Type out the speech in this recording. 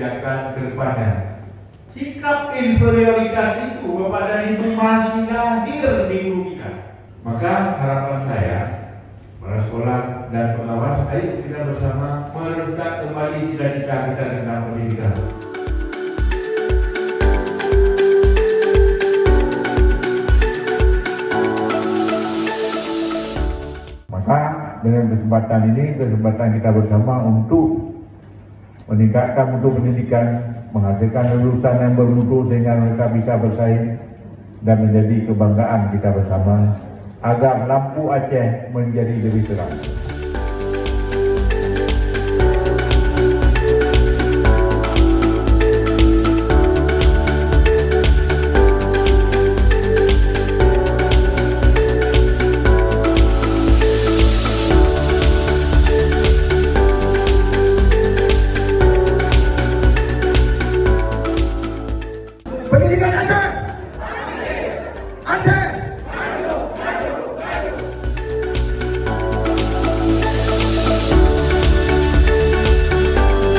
kebijakan ke depannya. Sikap inferioritas itu kepada itu masih lahir di guru kita. Maka harapan saya, para sekolah dan pengawas, ayo kita bersama merestart kembali cita-cita kita tentang pendidikan. Maka dengan kesempatan ini, kesempatan kita bersama untuk meningkatkan mutu pendidikan, menghasilkan lulusan yang bermutu sehingga mereka bisa bersaing dan menjadi kebanggaan kita bersama agar lampu Aceh menjadi lebih terang.